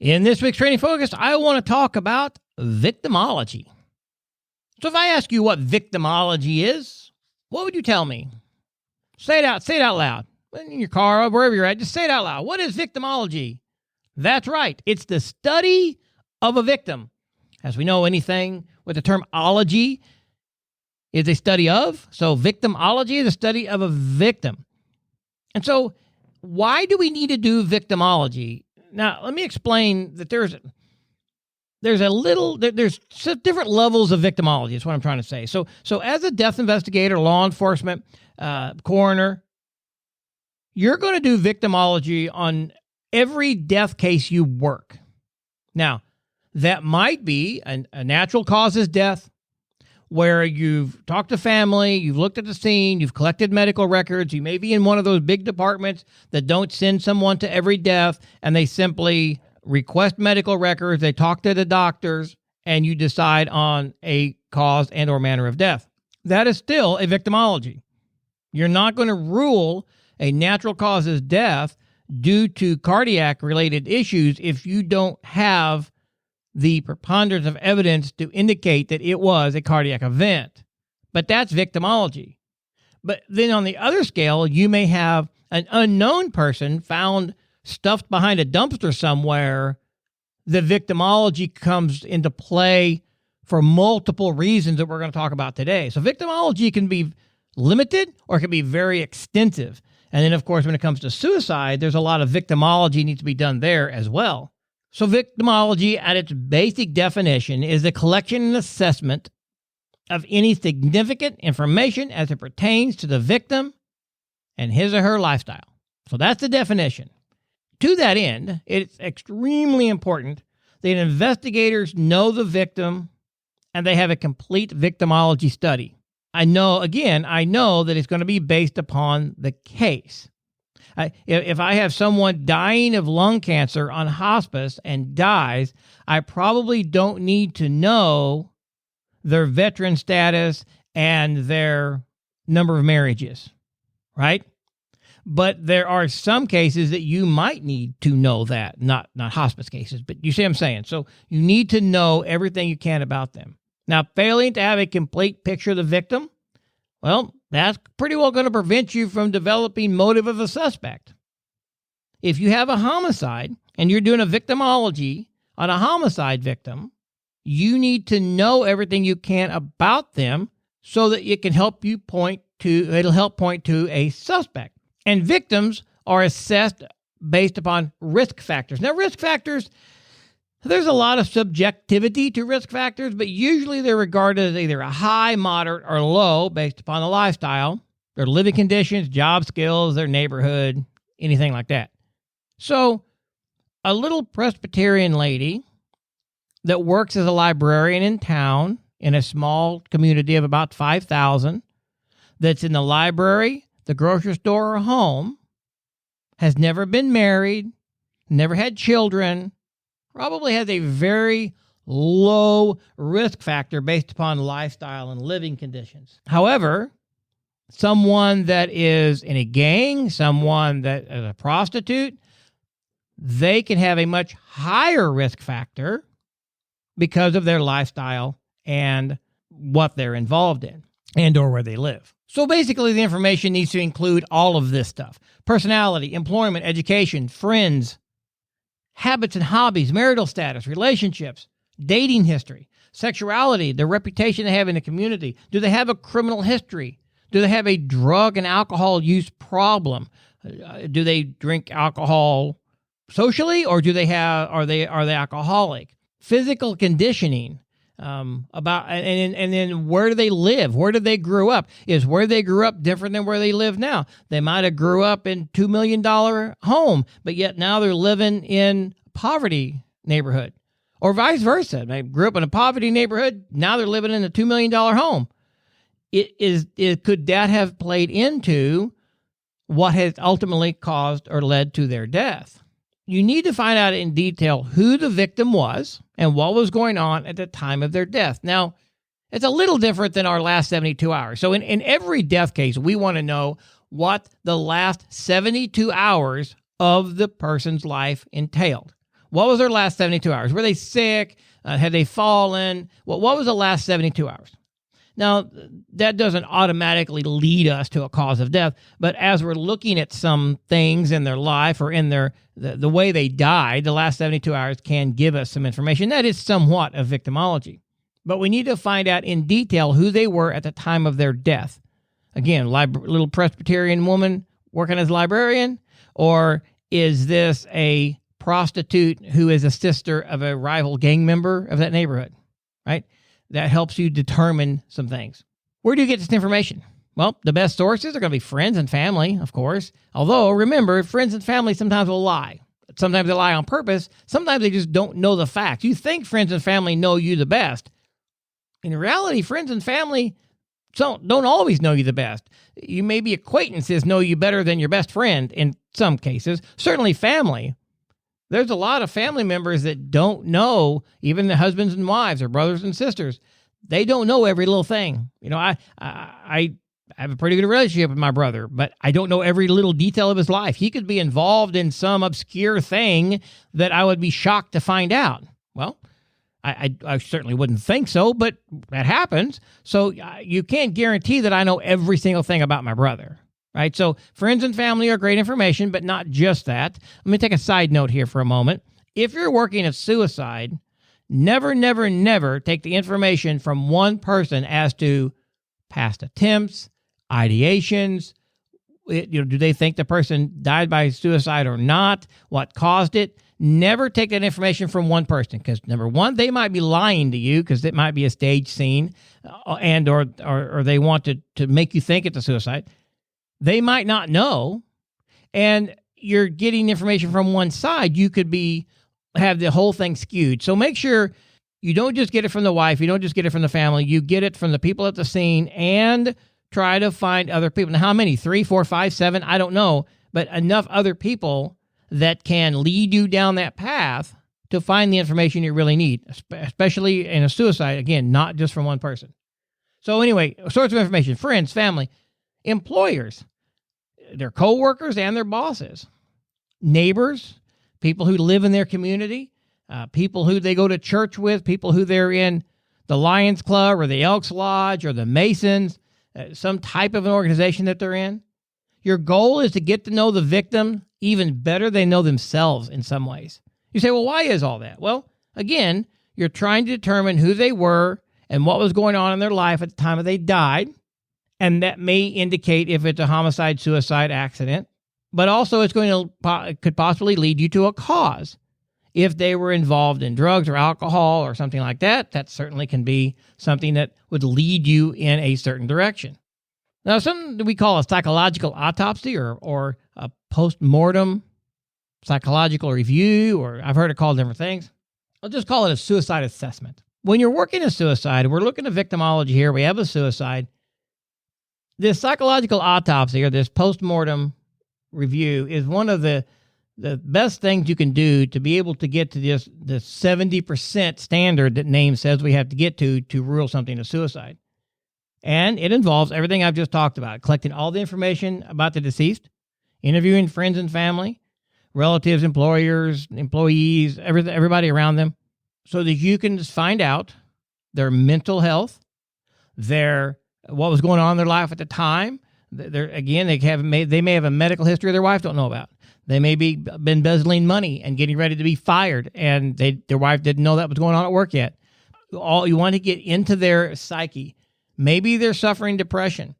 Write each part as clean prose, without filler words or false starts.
In this week's Training Focus, I want to talk about victimology. So if I ask you what victimology is, what would you tell me? Say it out loud. In your car or wherever you're at, just say it out loud. What is victimology? That's right. It's the study of a victim. As we know, anything with the term ology is a study of. So victimology is a study of a victim. And so why do we need to do victimology? Now, let me explain that there's different levels of victimology is what I'm trying to say. So as a death investigator, law enforcement, coroner, you're going to do victimology on every death case you work. Now, that might be a natural causes death where you've talked to family, you've looked at the scene, you've collected medical records, you may be in one of those big departments that don't send someone to every death and they simply request medical records, they talk to the doctors, and you decide on a cause and or manner of death. That is still a victimology. You're not going to rule a natural causes death due to cardiac-related issues if you don't have the preponderance of evidence to indicate that it was a cardiac event. But that's victimology. But then on the other scale, you may have an unknown person found stuffed behind a dumpster somewhere. The victimology comes into play for multiple reasons that we're going to talk about today. So victimology can be limited or it can be very extensive. And then, of course, when it comes to suicide, there's a lot of victimology needs to be done there as well. So victimology, at its basic definition, is the collection and assessment of any significant information as it pertains to the victim and his or her lifestyle. So that's the definition. To that end, it's extremely important that investigators know the victim and they have a complete victimology study. I know that it's going to be based upon the case. If I have someone dying of lung cancer on hospice and dies, I probably don't need to know their veteran status and their number of marriages, right? But there are some cases that you might need to know that, not hospice cases, but you see what I'm saying? So you need to know everything you can about them. Now, failing to have a complete picture of the victim, well, that's pretty well going to prevent you from developing motive of a suspect. If you have a homicide and you're doing a victimology on a homicide victim, you need to know everything you can about them so that it can it'll help point to a suspect. And victims are assessed based upon risk factors. Now, risk factors, there's a lot of subjectivity to risk factors, but usually they're regarded as either a high, moderate, or low based upon the lifestyle, their living conditions, job skills, their neighborhood, anything like that. So a little Presbyterian lady that works as a librarian in town in a small community of about 5,000 that's in the library, the grocery store, or home, has never been married, never had children, probably has a very low risk factor based upon lifestyle and living conditions. However, someone that is in a gang, someone that is a prostitute, they can have a much higher risk factor because of their lifestyle and what they're involved in and or where they live. So basically, the information needs to include all of this stuff: personality, employment, education, friends, habits and hobbies, marital status, relationships, dating history, sexuality, the reputation they have in the community. Do they have a criminal history? Do they have a drug and alcohol use problem? Do they drink alcohol socially, or are they alcoholic? Physical conditioning, and then where do they live? Where did they grow up? Is where they grew up different than where they live now? They might have grew up in $2 million home, but yet now they're living in a poverty neighborhood, or vice versa. They grew up in a poverty neighborhood. Now they're living in a $2 million home. Could that have played into what has ultimately caused or led to their death? You need to find out in detail who the victim was and what was going on at the time of their death. Now, it's a little different than our last 72 hours. So in every death case, we want to know what the last 72 hours of the person's life entailed. What was their last 72 hours? Were they sick? Had they fallen? What was the last 72 hours? Now, that doesn't automatically lead us to a cause of death, but as we're looking at some things in their life or in the way they died, the last 72 hours can give us some information. That is somewhat of victimology. But we need to find out in detail who they were at the time of their death. Again, little Presbyterian woman working as a librarian, or is this a prostitute who is a sister of a rival gang member of that neighborhood, right? That helps you determine some things. Where do you get this information? Well, the best sources are going to be friends and family, of course. Although, remember, friends and family sometimes will lie. Sometimes they lie on purpose. Sometimes they just don't know the facts. You think friends and family know you the best. In reality, friends and family don't always know you the best. You maybe acquaintances know you better than your best friend in some cases. Certainly family. There's a lot of family members that don't know, even the husbands and wives or brothers and sisters. They don't know every little thing. You know, I have a pretty good relationship with my brother, but I don't know every little detail of his life. He could be involved in some obscure thing that I would be shocked to find out. Well, I certainly wouldn't think so, but that happens. So you can't guarantee that I know every single thing about my brother. Right? So friends and family are great information, but not just that. Let me take a side note here for a moment. If you're working at suicide, never, never, never take the information from one person as to past attempts, ideations. Do they think the person died by suicide or not? What caused it? Never take that information from one person because, number one, they might be lying to you because it might be a stage scene and or they want to make you think it's a suicide. They might not know, and you're getting information from one side. You could have the whole thing skewed. So make sure you don't just get it from the wife. You don't just get it from the family. You get it from the people at the scene and try to find other people. Now, how many? 3, 4, 5, 7? I don't know, but enough other people that can lead you down that path to find the information you really need, especially in a suicide. Again, not just from one person. So anyway, source of information, friends, family, employers, their coworkers and their bosses, neighbors, people who live in their community, people who they go to church with, people who they're in the Lions Club or the Elks Lodge or the Masons, some type of an organization that they're in. Your goal is to get to know the victim even better than they know themselves in some ways. You say, well, why is all that? Well, again, you're trying to determine who they were and what was going on in their life at the time they died. And that may indicate if it's a homicide, suicide, accident. But also it could possibly lead you to a cause. If they were involved in drugs or alcohol or something like that, that certainly can be something that would lead you in a certain direction. Now, something that we call a psychological autopsy or a post-mortem psychological review, or I've heard it called different things. I'll just call it a suicide assessment. When you're working a suicide, we're looking at victimology here. We have a suicide. This psychological autopsy or this post-mortem review is one of the best things you can do to be able to get to the 70% standard that NAME says we have to get to rule something a suicide. And it involves everything I've just talked about, collecting all the information about the deceased, interviewing friends and family, relatives, employers, employees, everybody around them, so that you can just find out their mental health, what was going on in their life at the time. They may have a medical history their wife don't know about. They may be been embezzling money and getting ready to be fired, and their wife didn't know that was going on at work yet. You want to get into their psyche. Maybe they're suffering depression.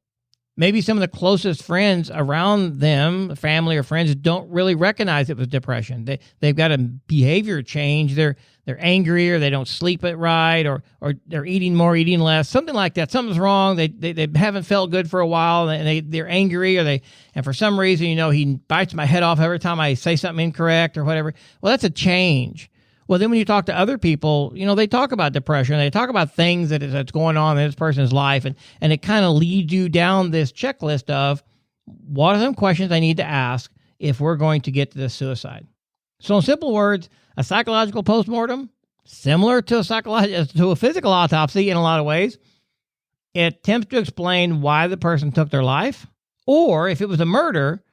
Maybe some of the closest friends around them, family or friends, don't really recognize it was depression. They've got a behavior change. They're angry, or they don't sleep at right, or they're eating more, eating less, something like that. Something's wrong. They haven't felt good for a while, and they're angry, and for some reason, he bites my head off every time I say something incorrect or whatever. Well, that's a change. Well, then when you talk to other people, they talk about depression. They talk about things that's going on in this person's life, and it kind of leads you down this checklist of what are some questions I need to ask if we're going to get to this suicide. So in simple words, a psychological postmortem, similar to a physical autopsy in a lot of ways, it attempts to explain why the person took their life, or if it was a murder,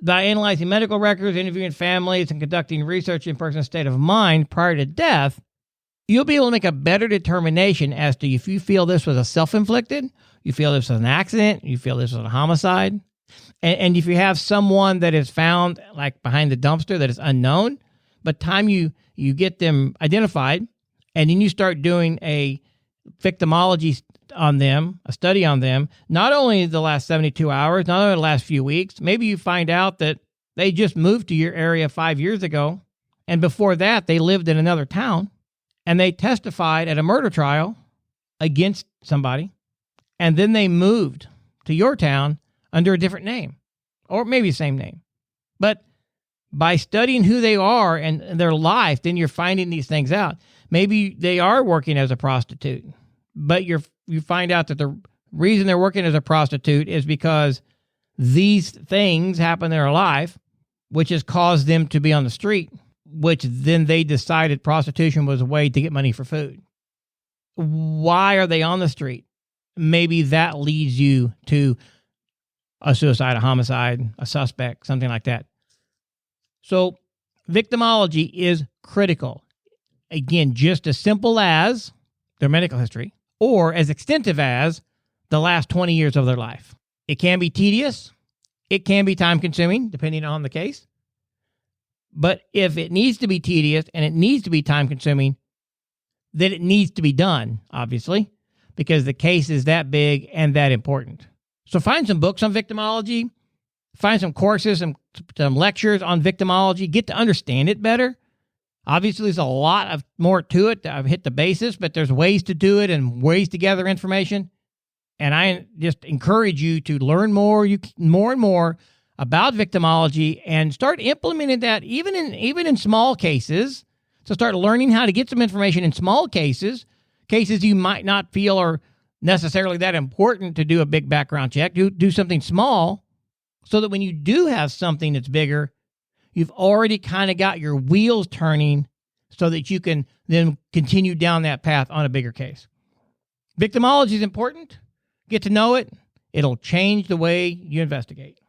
By analyzing medical records, interviewing families, and conducting research in a person's state of mind prior to death, you'll be able to make a better determination as to if you feel this was a self-inflicted, you feel this was an accident, you feel this was a homicide. And if you have someone that is found like behind the dumpster that is unknown, but time you get them identified, and then you start doing a victimology on them, a study on them, not only the last 72 hours, not only the last few weeks, maybe you find out that they just moved to your area 5 years ago, and before that they lived in another town, and they testified at a murder trial against somebody, and then they moved to your town under a different name, or maybe the same name. But by studying who they are and their life, then you're finding these things out. Maybe they are working as a prostitute, but you find out that the reason they're working as a prostitute is because these things happen in their life, which has caused them to be on the street, which then they decided prostitution was a way to get money for food. Why are they on the street? Maybe that leads you to a suicide, a homicide, a suspect, something like that. So victimology is critical. Again, just as simple as their medical history or as extensive as the last 20 years of their life. It can be tedious. It can be time-consuming, depending on the case. But if it needs to be tedious and it needs to be time-consuming, then it needs to be done, obviously, because the case is that big and that important. So find some books on victimology, find some courses, some lectures on victimology, get to understand it better. Obviously, there's a lot of more to it. I've hit the basis, but there's ways to do it and ways to gather information. And I just encourage you to learn more and more about victimology and start implementing that even in small cases. So start learning how to get some information in small cases you might not feel are necessarily that important to do a big background check. Do something small so that when you do have something that's bigger, you've already kind of got your wheels turning so that you can then continue down that path on a bigger case. Victimology is important. Get to know it. It'll change the way you investigate.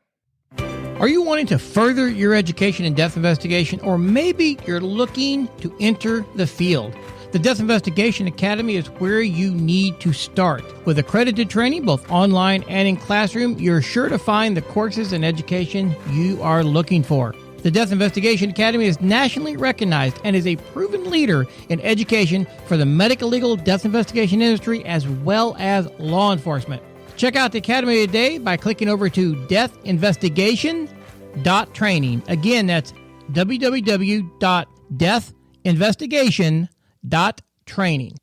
Are you wanting to further your education in death investigation, or maybe you're looking to enter the field? The Death Investigation Academy is where you need to start. With accredited training, both online and in classroom, you're sure to find the courses and education you are looking for. The Death Investigation Academy is nationally recognized and is a proven leader in education for the medical legal death investigation industry as well as law enforcement. Check out the Academy today by clicking over to deathinvestigation.training. Again, that's www.deathinvestigation.training.